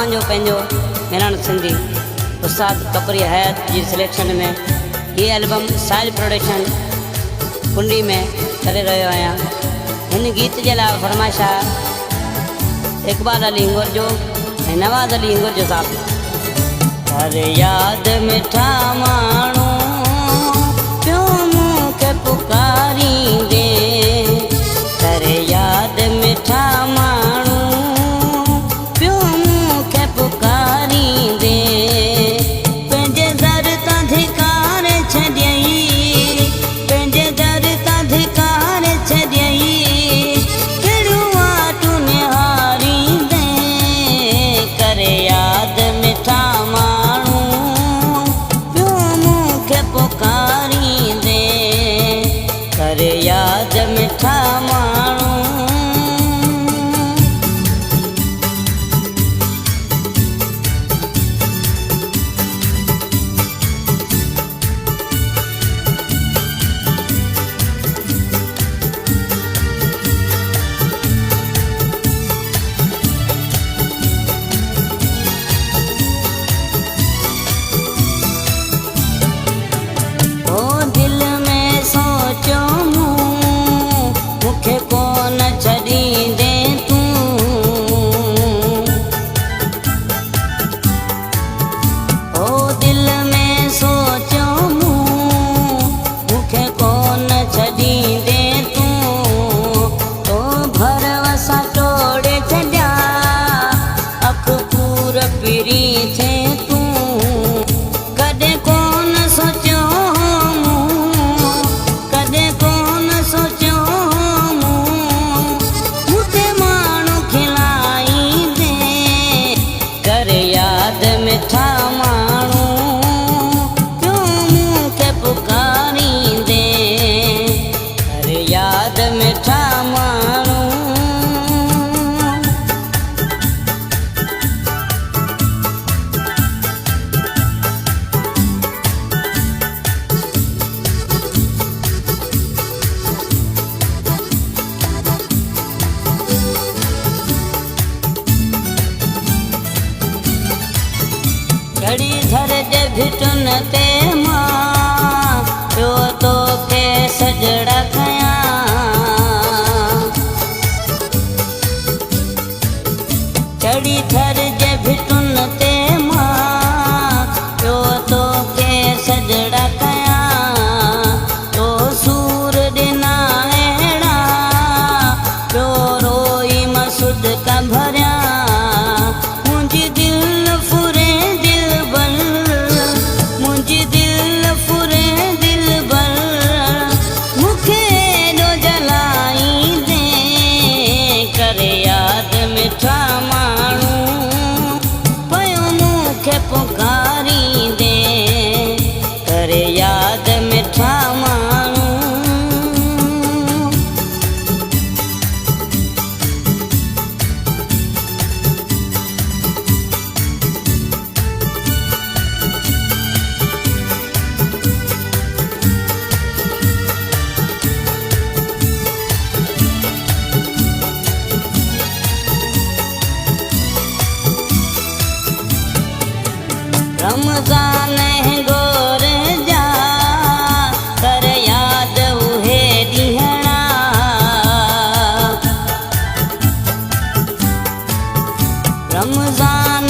असांजो पंहिंजो मिलण सिंधी उस्ताद कपरी हयात जी सिलेक्शन में ये एल्बम साइल प्रोडक्शन कुंडी में करे रहियो आहियां। हिन गीत जे लाइ फरमाइश आहे इकबाल अली हिंगोर जो ऐं नवाज़ अली हिंगोर जो साहब। अरे याद मिठा माण्हू पियो मूंखे पुकारींदे, अरे याद मिठा माण्हू पियो मूंखे पुकारींदे, पंहिंजे दर तां धिकार छॾियई, पंहिंजे दर तां धिकार छॾियई, कहिड़ियूं वाटूं निहारींदे, करे याद मिठा माण्हू पियो मूंखे पुकारींदे, करे याद मिठा माण्हू। मिठा माण्हू पियो मूंखे पुकारींदे, अरे याद मिठा माण्हू। घड़ी धर जे भिटुन ते मां पियो तोखे सजड़ा कयां, घड़ी धर जे भिटुन ते मां पियो तोखे सजड़ा कयां, तो सूर ॾिना अहिड़ा पियो रोई मसुद का भरियां, मुंहिंजी दिल फुरे मिठा माण्हू पियो मूंखे पुकारींदे, करे याद मिठा माण्हू। रमज़ान गोर जा कर याद उहे ॾींहणा, रमज़ान